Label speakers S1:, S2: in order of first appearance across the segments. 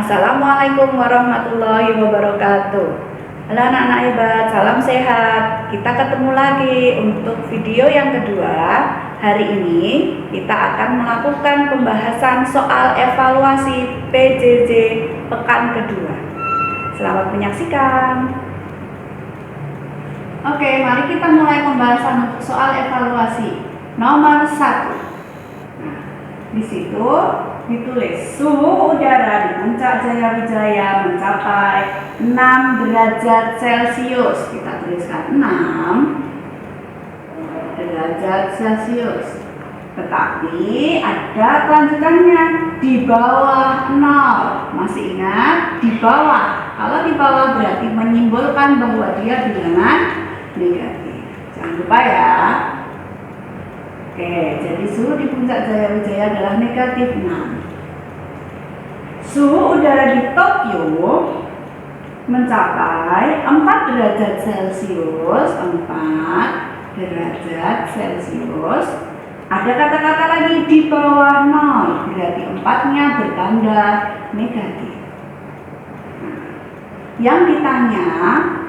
S1: Assalamualaikum warahmatullahi wabarakatuh. Halo anak-anak hebat, salam sehat. Kita ketemu lagi untuk video yang kedua. Hari ini kita akan melakukan pembahasan soal evaluasi PJJ pekan kedua. Selamat menyaksikan. Oke, mari kita mulai pembahasan untuk soal evaluasi nomor 1. Nah, di situ ditulis suhu udara di Puncak Jayawijaya mencapai 6 derajat Celcius. Kita tuliskan 6 derajat Celcius. Tetapi ada kelanjutannya, di bawah 0. Masih ingat? Di bawah. Kalau di bawah berarti menyimbolkan bahwa dia bilangan negatif. Jangan lupa ya. Oke, jadi suhu di Puncak Jayawijaya adalah negatif 6. Suhu udara di Tokyo mencapai 4 derajat Celcius. 4 derajat Celcius. Ada kata-kata lagi di bawah 0, berarti 4-nya bertanda negatif. Yang ditanya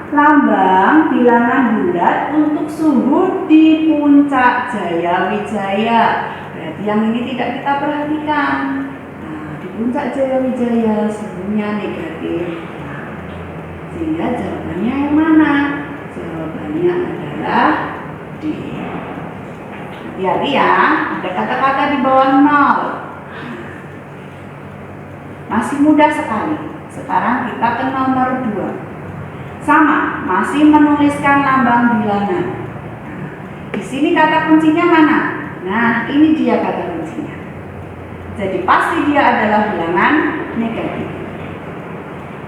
S1: lambang bilangan bulat untuk suhu di Puncak Jayawijaya. Berarti yang ini tidak kita perhatikan. Nah, di Puncak Jayawijaya suhunya negatif. Sehingga jawabannya yang mana? Jawabannya adalah D. Hati-hati ya, ada kata-kata di bawah 0. Masih mudah sekali. Sekarang kita ke nomor 2. Sama, masih menuliskan lambang bilangan. Di sini kata kuncinya mana? Nah, ini dia kata kuncinya. Jadi pasti dia adalah bilangan negatif.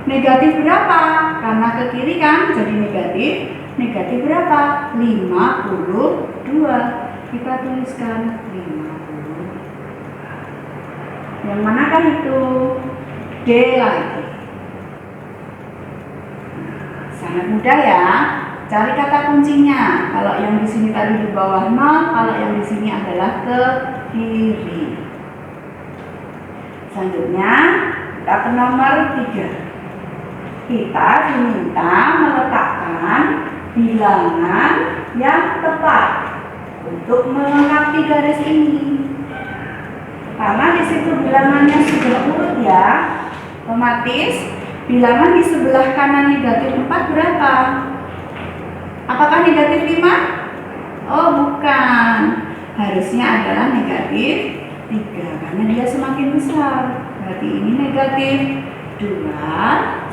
S1: Negatif berapa? Karena ke kiri kan, jadi negatif. Negatif berapa? 52. Kita tuliskan 50. Yang manakah itu? D lagi. Sangat mudah ya. Cari kata kuncinya. Kalau yang di sini tadi di bawah 0, kalau yang di sini adalah ke kiri. Selanjutnya kita ke nomor 3. Kita diminta meletakkan bilangan yang tepat untuk melengkapi garis ini. Karena di situ bilangannya sudah urut ya, otomatis bilangan di sebelah kanan negatif 4 berapa? Apakah negatif 5? Oh bukan, harusnya adalah negatif 3 karena dia semakin besar. Berarti ini negatif 2,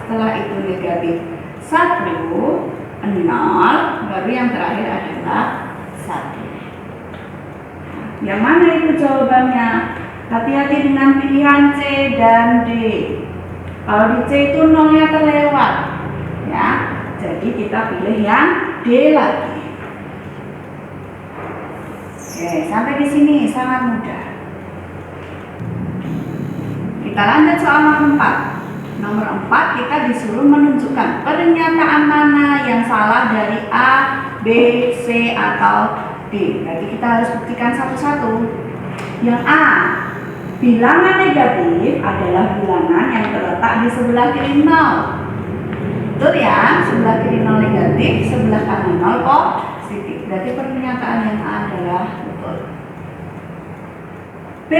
S1: setelah itu negatif 1, 0, baru yang terakhir adalah 1. Yang mana itu jawabannya? Hati-hati dengan pilihan C dan D. Kalau di C itu 0-nya terlewat, ya. Jadi kita pilih yang D lagi. Oke, sampai di sini sangat mudah. Kita lanjut soal nomor 4. Nomor 4 kita disuruh menunjukkan pernyataan mana yang salah dari A, B, C atau D. Berarti kita harus buktikan satu-satu. Yang A, bilangan negatif adalah bilangan yang terletak di sebelah kiri 0. Betul ya, sebelah kiri 0 negatif, sebelah kanan 0 positif. Berarti pernyataan yang A adalah betul. B,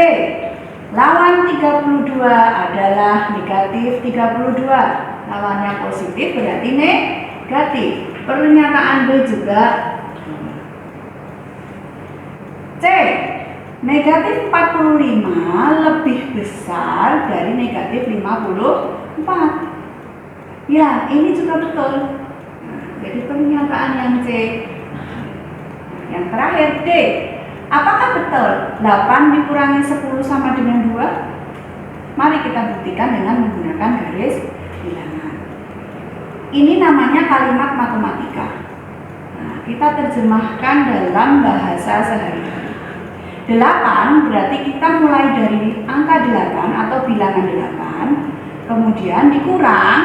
S1: lawan 32 adalah negatif 32. Lawannya positif berarti negatif. Pernyataan B juga. C, negatif 45 lebih besar dari negatif 54. Ya, ini juga betul. Nah, jadi pernyataan yang C. Yang terakhir D. Apakah betul 8 dikurangi 10 sama dengan 2? Mari kita buktikan dengan menggunakan garis bilangan. Ini namanya kalimat matematika. Nah, kita terjemahkan dalam bahasa sehari-hari. 8 berarti kita mulai dari angka 8 atau bilangan 8, kemudian dikurang.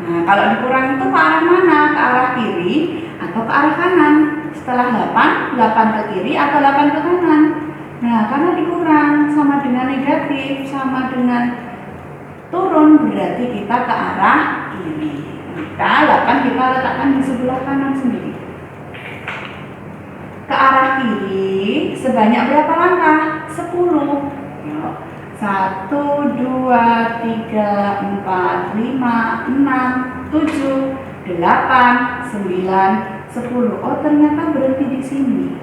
S1: Nah, kalau dikurang itu ke arah mana? Ke arah kiri atau ke arah kanan? Setelah 8 ke kiri atau 8 ke kanan? Nah, karena dikurang sama dengan negatif, sama dengan turun berarti kita ke arah kiri. Maka 8 kita letakkan di sebelah kanan sendiri. Ke arah kiri sebanyak berapa langkah? 10. Yuk. 1, 2, 3, 4, 5, 6, 7, 8, 9, 10. Oh, ternyata berhenti di sini.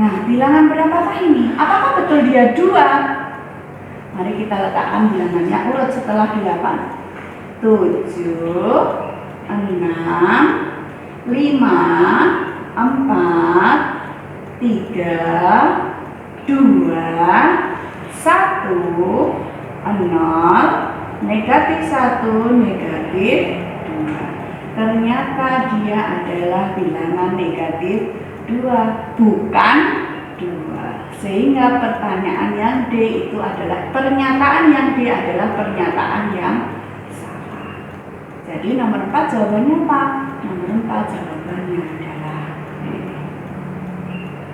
S1: Nah, bilangan berapakah ini? Apakah betul dia 2? Mari kita letakkan bilangannya urut setelah 8. 7, 6, 5, 4, 3, 2, 1, 0, negatif 1, negatif 2. Ternyata dia adalah bilangan negatif 2, bukan 2. Sehingga pertanyaan yang D itu adalah pernyataan yang D adalah pernyataan yang salah. Jadi nomor 4 jawabannya apa? Nomor 4 jawabannya adalah ini.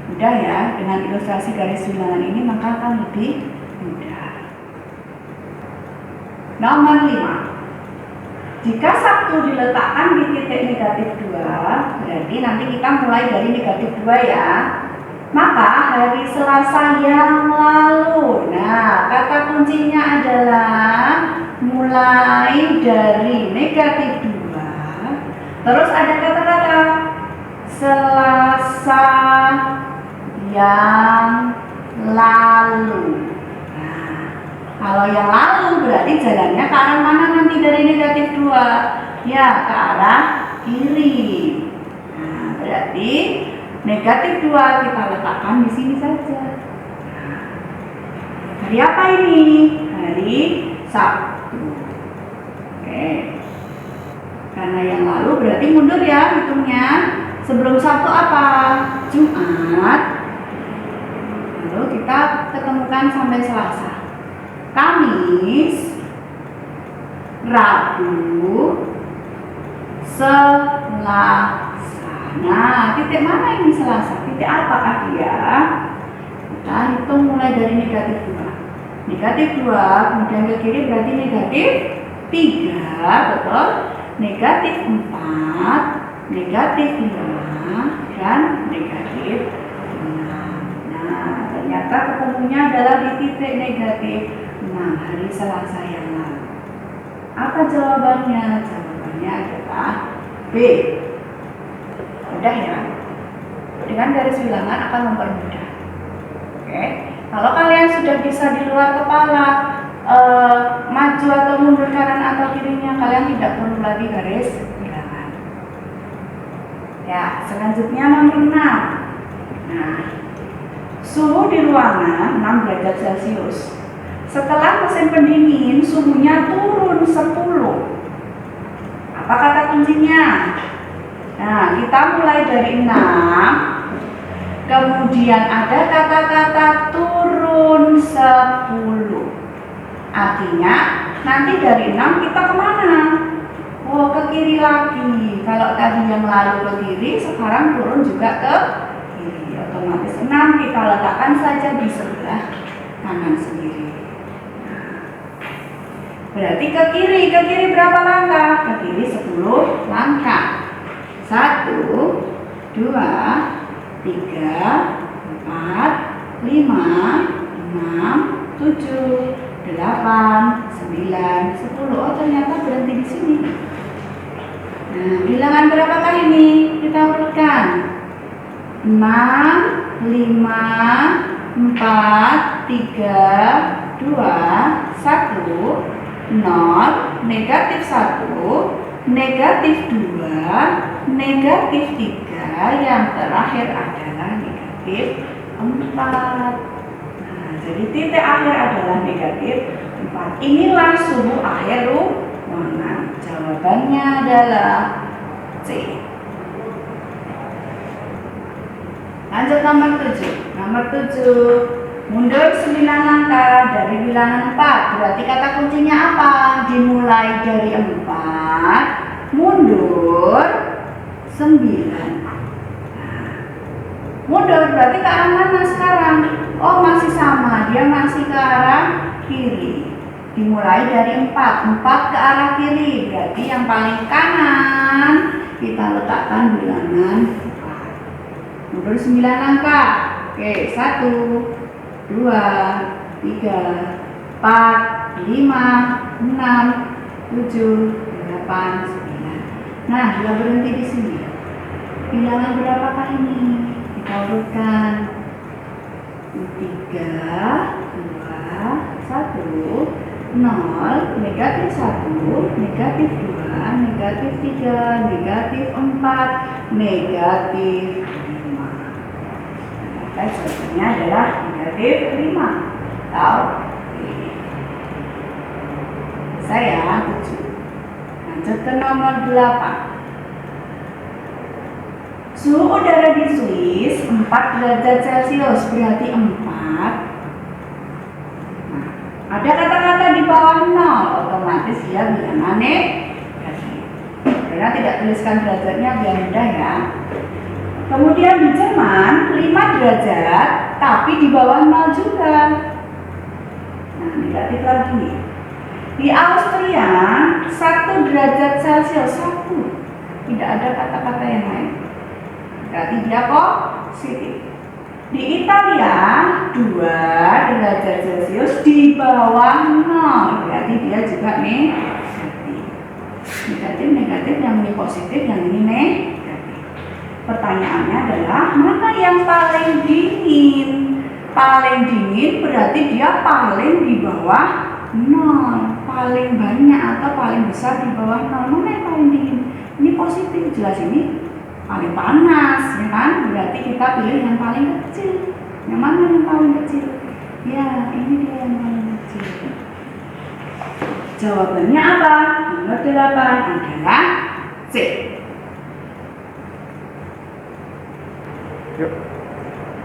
S1: Mudah ya, dengan ilustrasi garis bilangan ini maka akan lebih mudah. Nomor 5. Jika 1 diletakkan di titik negatif 2, berarti nanti kita mulai dari negatif 2 ya. Maka hari Selasa yang lalu, nah kata kuncinya adalah mulai dari negatif 2. Terus ada kata-kata Selasa yang lalu. Kalau yang lalu berarti jalannya ke arah mana nanti dari negatif 2? Ya, ke arah kiri. Nah, berarti negatif 2 kita letakkan di sini saja. Nah, hari apa ini? Hari Sabtu. Oke. Karena yang lalu berarti mundur ya hitungnya. Sebelum Sabtu apa? Jumat. Lalu kita ketemukan sampai Selasa. Kamis, Rabu, Selasa. Nah, titik mana ini Selasa? Titik apakah dia? Kita hitung mulai dari negatif 2. Negatif 2, kemudian ke kiri berarti negatif 3, betul? Negatif 4, negatif 5, dan negatif 6. Nah, ternyata ketemunya adalah di titik negatif 6 hari Selasa yang lalu. Apa jawabannya? Jawabannya adalah B. Mudah ya. Dengan garis bilangan akan mempermudah. Oke. Kalau kalian sudah bisa di luar kepala maju atau mundur kanan atau kirinya, kalian tidak perlu lagi garis bilangan. Ya, selanjutnya nomor 6. Nah, suhu di ruangan 6 derajat Celcius. Setelah mesin pendingin, suhunya turun 10. Apa kata kuncinya? Nah, kita mulai dari 6. Kemudian ada kata-kata turun 10. Artinya, nanti dari 6 kita kemana? Oh, ke kiri lagi. Kalau tadi yang lalu ke kiri, sekarang turun juga ke kiri. Otomatis 6 kita letakkan saja di sebelah kanan sendiri. Berarti ke kiri berapa langkah? Ke kiri 10 langkah. 1, 2, 3, 4, 5, 6, 7, 8, 9, 10. Oh, ternyata berhenti di sini. Nah, bilangan berapakah ini? Kita urutkan. 6, 5, 4, 3, 2, 1, 0, negatif 1, negatif 2, negatif 3, yang terakhir adalah negatif 4. Nah, jadi titik akhir adalah negatif 4. Inilah suhu akhir ruangan. Jawabannya adalah C. Lanjut nomor 7. Nomor 7. Mundur 9 langkah dari bilangan 4. Berarti kata kuncinya apa? Dimulai dari 4, mundur 9. Nah, mundur berarti ke arah mana sekarang? Oh, masih sama, dia masih ke arah kiri. Dimulai dari 4 ke arah kiri, berarti yang paling kanan kita letakkan bilangan 4. Mundur 9 langkah. Oke, 1, 2, 3, 4, 5, 6, 7, 8, 9. Nah, dia berhenti di sini. Bilangan berapakah ini? Kita urutkan. 3, 2, 1, 0, negatif 1, negatif 2, negatif 3, negatif 4, negatif 5. Maka jawabannya adalah negatif 5 atau ini. Saya 7. Lanjut ke nomor 8. Suhu udara di Swiss 4 derajat Celcius, berarti 4. Ada kata-kata di bawah 0, otomatis dia bilangan negatif. Karena tidak tuliskan derajatnya biar mudah ya. Kemudian di Jerman 5 derajat, tapi di bawah 0 juga. Nah, negatif lagi. Di Austria 1 derajat Celcius, 1. Tidak ada kata-kata yang lain. Berarti dia positif. Di Italia 2 derajat Celcius di bawah 0, berarti dia juga negatif. Negatif yang ini positif, yang ini negatif. Pertanyaannya adalah mana yang paling dingin? Paling dingin berarti dia paling di bawah 0, paling banyak atau paling besar di bawah 0. Mana yang paling dingin? Ini positif, jelas ini paling panas, ya kan? Berarti kita pilih yang paling kecil. Yang mana yang paling kecil? Ya, ini dia yang paling kecil. Jawabannya apa? Nomor 8 adalah C.
S2: Yuk.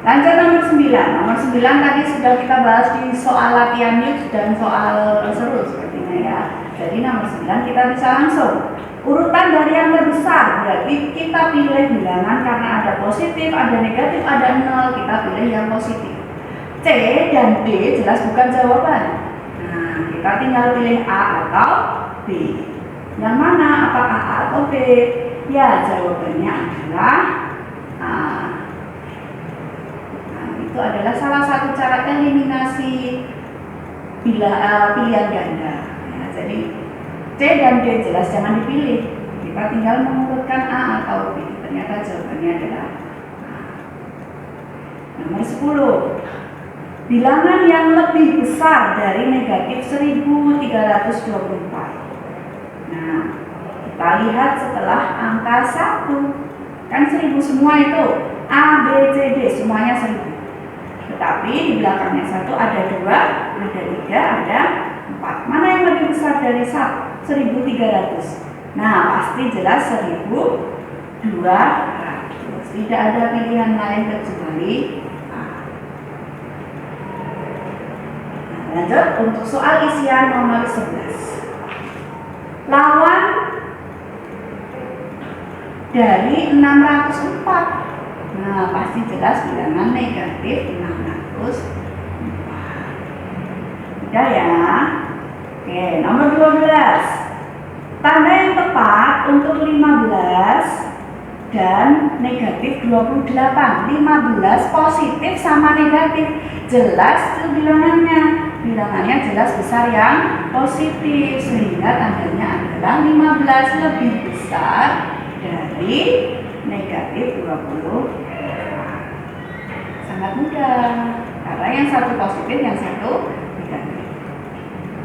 S1: Lanjut nomor 9. Nomor 9 tadi sudah kita bahas di soal latihan news dan soal seru sepertinya ya. Jadi nomor 9 kita bisa langsung. Urutan dari yang terbesar, berarti kita pilih bilangan karena ada positif, ada negatif, ada 0, kita pilih yang positif. C dan D jelas bukan jawaban. Nah, kita tinggal pilih A atau B. Yang mana? Apakah A atau B? Ya, jawabannya adalah A. Nah, itu adalah salah satu cara eliminasi pilihan ganda. Ya, jadi C dan D jelas jangan dipilih. Kita tinggal mengurutkan A atau B. Ternyata jawabannya adalah A. Nomor 10. Bilangan yang lebih besar dari negatif 1324. Nah, kita lihat setelah angka 1. Kan 1000 semua itu. A, B, C, D semuanya 1000. Tetapi di belakangnya 1 ada 2, ada 3, ada 4. Mana yang lebih besar dari 1? 1300. Nah, pasti jelas 1200. Tidak ada pilihan lain kecuali A. Nah, lanjut untuk soal isian nomor 11. Lawan dari 604. Nah, pasti jelas bilangan negatif 604. Udah ya. Oke, nomor 12. Tanda yang tepat untuk 15 dan negatif 28. 15 positif sama negatif. Jelas itu bilangannya. Bilangannya jelas besar yang positif. Sehingga tandanya adalah 15 lebih besar dari negatif 28. Sangat mudah. Karena yang satu positif, yang satu negatif.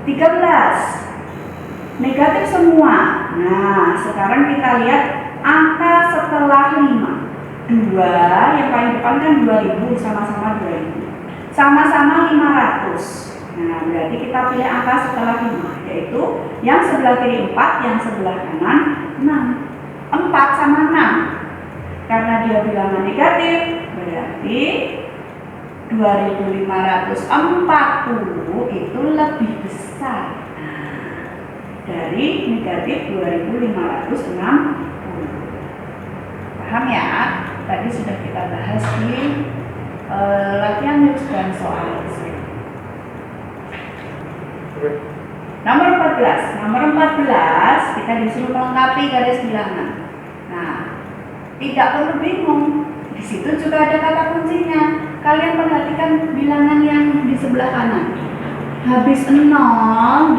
S1: 13. Negatif semua. Nah, sekarang kita lihat angka setelah 5. 2, yang paling depan kan 2000, sama-sama 2000. Sama-sama 500. Nah, berarti kita pilih angka setelah 5, yaitu yang sebelah kiri 4, yang sebelah kanan 6. 4 sama 6. Karena dia bilangan negatif, berarti 2540 itu lebih besar dari negatif 2560. Paham ya? Tadi sudah kita bahas di latihan news dan soal. 14. Nomor 14 kita disuruh melengkapi garis bilangan. Nah, tidak perlu bingung. Di situ juga ada kata kuncinya. Kalian perhatikan bilangan yang di sebelah kanan. Habis 0,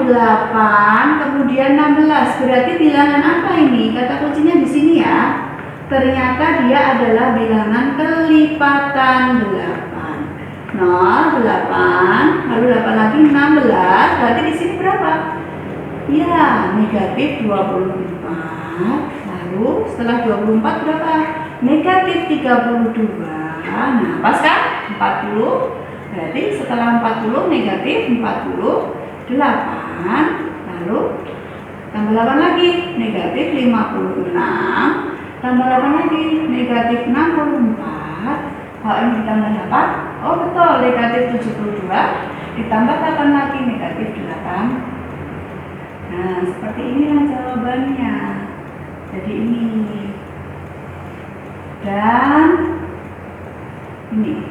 S1: 8, kemudian 16. Berarti bilangan apa ini? Kata kuncinya di sini ya. Ternyata dia adalah bilangan kelipatan 8. 0, 8, lalu 8 lagi 16. Berarti di sini berapa? Ya, negatif 24. Lalu setelah 24 berapa? Negatif 32. Nah, pas kan? 40. Berarti setelah 40 negatif 48. Lalu tambah 8 lagi, negatif 56. Tambah 8 lagi, negatif 64. Kalau ini ditambah 8, oh betul, negatif 72. Ditambah 8 lagi, negatif 8. Nah, seperti inilah jawabannya. Jadi ini. Dan ini.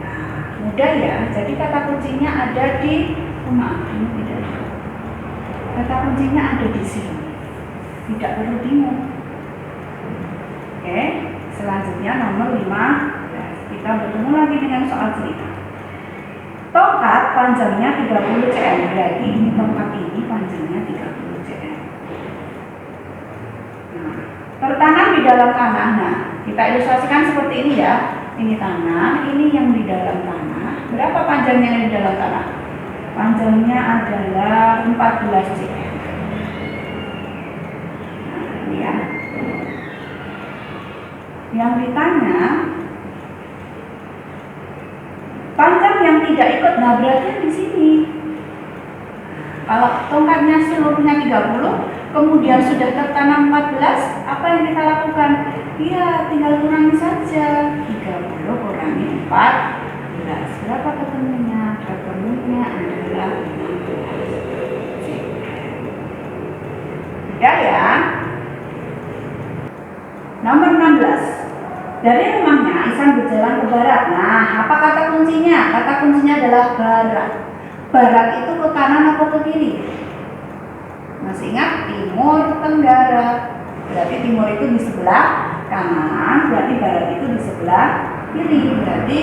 S1: Nah, mudah ya. Jadi kata kuncinya ada di, ini tidak ada. Kata kuncinya ada di sini. Tidak perlu bingung. Oke, selanjutnya nomor 15. Kita bertemu lagi dengan soal cerita. Tongkat panjangnya 30 cm. Berarti ini tongkat ini panjangnya 30 cm. Nah, tertanam di dalam tanah. Nah, kita ilustrasikan seperti ini ya. Ini tanah, ini yang di dalam tanah. Berapa panjangnya yang di dalam tanah? Panjangnya adalah 14 cm. Nah, ini ya. Yang ditanya panjang yang tidak ikut, nah berarti di sini. Kalau tongkatnya seluruhnya 30, kemudian sudah tertanam 14, apa yang kita lakukan? Iya, tinggal kurangi saja. 30 kurangi 14. Berapa ketemunya? Ketemunya adalah 15. Udah ya. Nomor 16. Dari rumahnya Ihsan berjalan ke barat. Nah, apa kata kuncinya? Kata kuncinya adalah barat. Barat itu ke kanan atau ke kiri? Masih ingat? Timur tenggara. Berarti timur itu di sebelah kanan, berarti barat itu di sebelah kiri. Berarti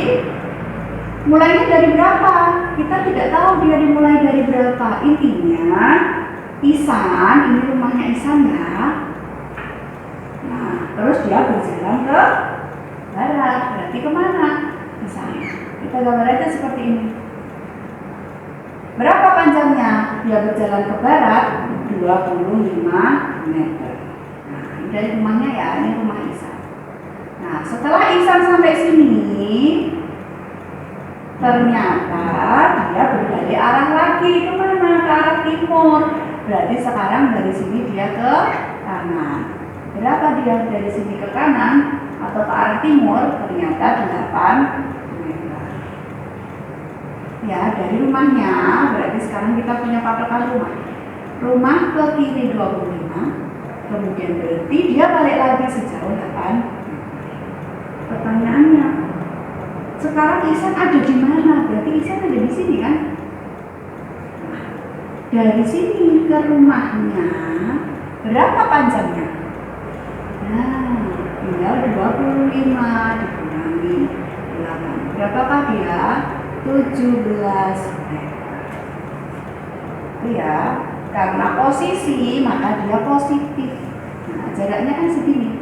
S1: mulainya dari berapa? Kita tidak tahu dia dimulai dari berapa. Intinya Ihsan, ini rumahnya Ihsan ya. Nah, terus dia berjalan ke barat. Berarti kemana? Ke sana. Kita gambar aja seperti ini. Berapa panjangnya? Dia berjalan ke barat 25 meter. Nah, ini dari rumahnya ya, ini rumah Ihsan. Nah, setelah Ihsan sampai sini, ternyata dia berbalik arah lagi. Kemana? Ke arah timur. Berarti sekarang dari sini dia ke kanan. Berapa dia dari sini ke kanan atau ke arah timur? Ternyata 8 meter. Ya, dari rumahnya berarti sekarang kita punya patokan rumah. Rumah ke kiri 25, kemudian berarti dia balik lagi sejauh 8 meter. Pertanyaannya, sekarang Ihsan ada di mana? Berarti Ihsan ada di sini kan? Nah, dari sini ke rumahnya berapa panjangnya? Nah, tinggal 25 dikurangi 8. Berapakah dia? 17 meter. Itu ya, karena posisi maka dia positif. Nah, jaraknya kan segini.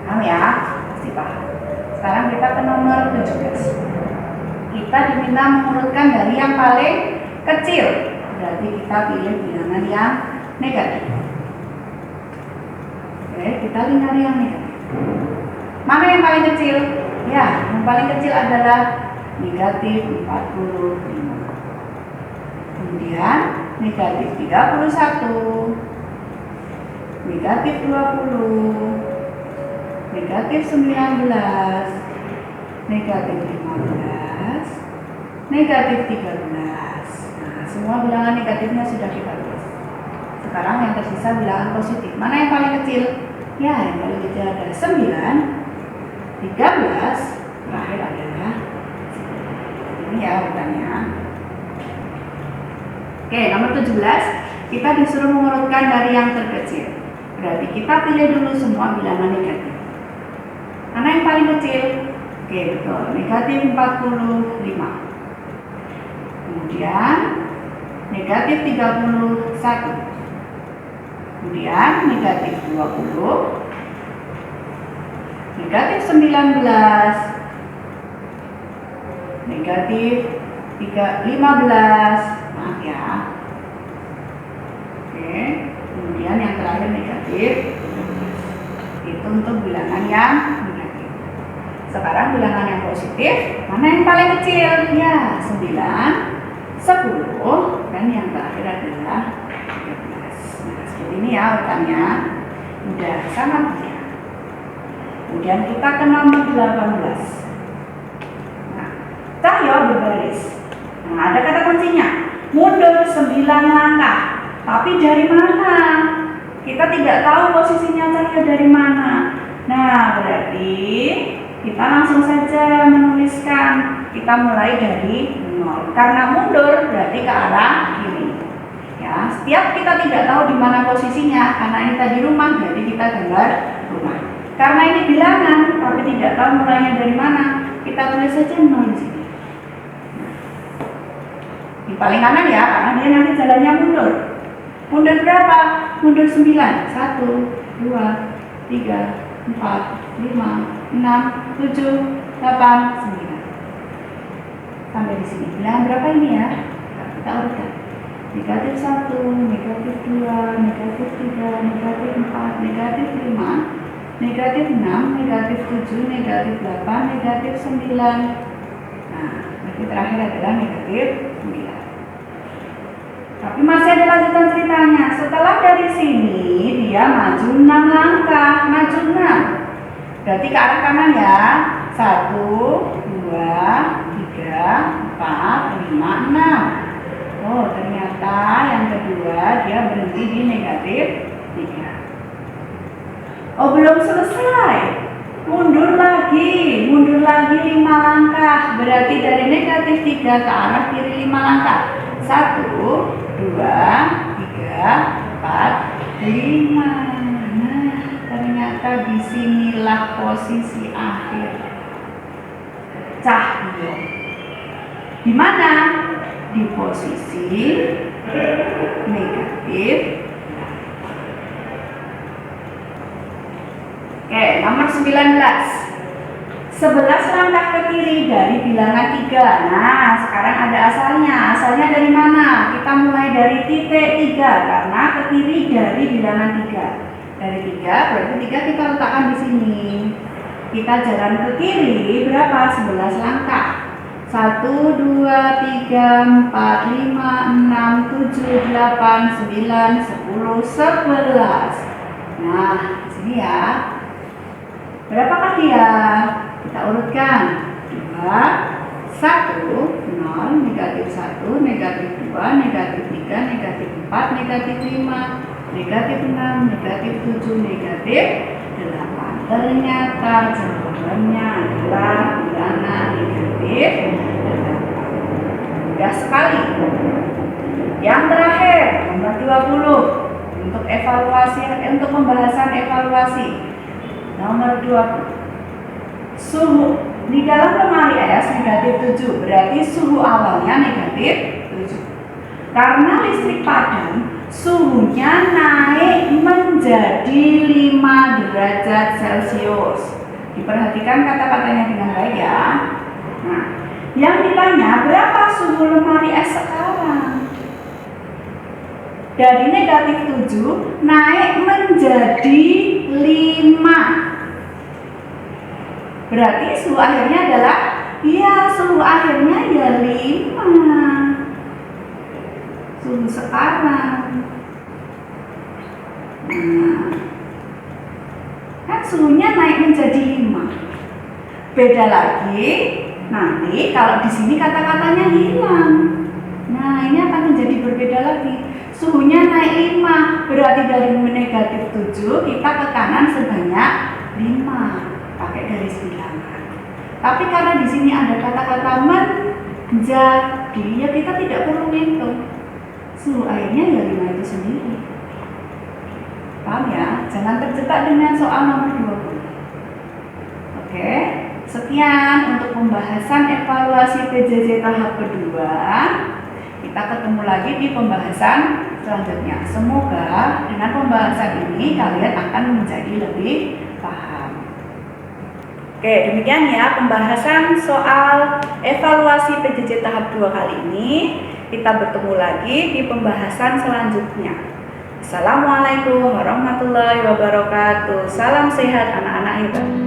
S1: Paham ya? Pasti paham. Sekarang kita ke nomor 17. Kita diminta mengurutkan dari yang paling kecil. Berarti kita pilih bilangan yang negatif. Oke, kita lihat yang negatif. Mana yang paling kecil? Ya, yang paling kecil adalah negatif 45. Kemudian negatif 31, negatif 20, negatif 19, negatif 15, negatif 13. Nah, semua bilangan negatifnya sudah kita tulis. Sekarang yang tersisa bilangan positif. Mana yang paling kecil? Ya, yang paling kecil adalah 9, 13, terakhir adalah 9. Ini ya urutannya. Oke, nomor 17, kita disuruh mengurutkan dari yang terkecil. Berarti kita pilih dulu semua bilangan negatif. Mana yang paling kecil? Oke, betul. Negatif 45. Kemudian negatif 31. Kemudian negatif 20. Negatif 19. Negatif 15. Maaf ya. Oke. Kemudian yang terakhir negatif. Itu untuk bilangan yang negatif. Sekarang bilangan yang positif, mana yang paling kecil? Ya, 9, 10, dan yang terakhir adalah 13. Nah, seperti ini ya urutannya. Mudah, sangat mudah. Kemudian kita ke nomor 18. Nah, cahyo berbaris. Nah, ada kata kuncinya. Mundur 9 langkah. Tapi dari mana? Kita tidak tahu posisinya cahyo dari mana. Nah, berarti kita langsung saja menuliskan. Kita mulai dari 0. Karena mundur berarti ke arah kiri. Ya, setiap kita tidak tahu di mana posisinya, karena ini tadi rumah, berarti kita gambar rumah. Karena ini bilangan, tapi tidak tahu mulainya dari mana, kita tulis saja 0 di sini. Di paling kanan ya, karena dia nanti jalannya mundur. Mundur berapa? Mundur 9. 1, 2, 3, 4, 5, 6, 7, 8, 9. Sampai di sini. Bilangan berapa ini ya? Kita urutkan. Negatif 1, negatif 2, negatif 3, negatif 4, negatif 5, negatif 6, negatif 7, negatif 8, negatif 9. Nah, berarti terakhir adalah negatif 9. Tapi masih ada lanjutan ceritanya. Setelah dari sini dia maju 6 langkah, maju 6. Berarti ke arah kanan ya. 1, 2, 3, 4, 5, 6. Oh, ternyata yang kedua dia berhenti di negatif 3. Oh, belum selesai. Mundur lagi 5 langkah. Berarti dari negatif 3 ke arah kiri 5 langkah. 1, 2, 3, 4, 5. Nah, ternyata disinilah posisi akhir cahyo. Di mana? Di posisi negatif. Oke, nomor 19. 11 langkah ke kiri dari bilangan 3. Nah, sekarang ada asalnya. Asalnya dari mana? Kita mulai dari titik 3 karena ke kiri dari bilangan 3. Dari 3, berarti 3 kita letakkan di sini. Kita jalan ke kiri berapa? 11 langkah. 1, 2, 3, 4, 5, 6, 7, 8, 9, 10, 11. Nah, di sini ya. Berapakah dia? Kita urutkan. 2, 1, 0, negatif 1, negatif 2, negatif 3, negatif 4, negatif 5, negatif 6, negatif 7, negatif 8. Ternyata jawabannya adalah bilangan negatif 8. Mudah sekali. Yang terakhir, nomor 20. Untuk evaluasi, untuk pembahasan evaluasi. Nomor 20. Suhu di dalam lemari es negatif 7, berarti suhu awalnya negatif 7. Karena listrik padam, suhunya naik menjadi 5 derajat Celcius. Diperhatikan kata-katanya dengan baik ya. Nah, yang ditanya berapa suhu lemari es sekarang? Dari negatif 7 naik menjadi 5. Berarti suhu akhirnya adalah, iya, suhu akhirnya ya 5. Suhu sekarang. Nah, kan suhunya naik menjadi 5. Beda lagi, nanti kalau di sini kata-katanya hilang. Nah, ini akan menjadi berbeda lagi. Suhunya naik 5, berarti dari negatif 7 kita ke kanan sebanyak 5. Pakai garis bilangan. Tapi karena di sini ada kata-kata men, Jadi ya kita tidak perlu ngitung, suhu airnya ya 5 itu sendiri. Paham ya? Jangan terjebak dengan soal nomor 20. Oke, sekian untuk pembahasan evaluasi PJJ tahap kedua. Kita ketemu lagi di pembahasan selanjutnya. Semoga dengan pembahasan ini kalian akan menjadi lebih paham. Oke, demikian ya pembahasan soal evaluasi PJJ tahap 2 kali ini. Kita bertemu lagi di pembahasan selanjutnya. Assalamualaikum warahmatullahi wabarakatuh. Salam sehat anak-anak hebat.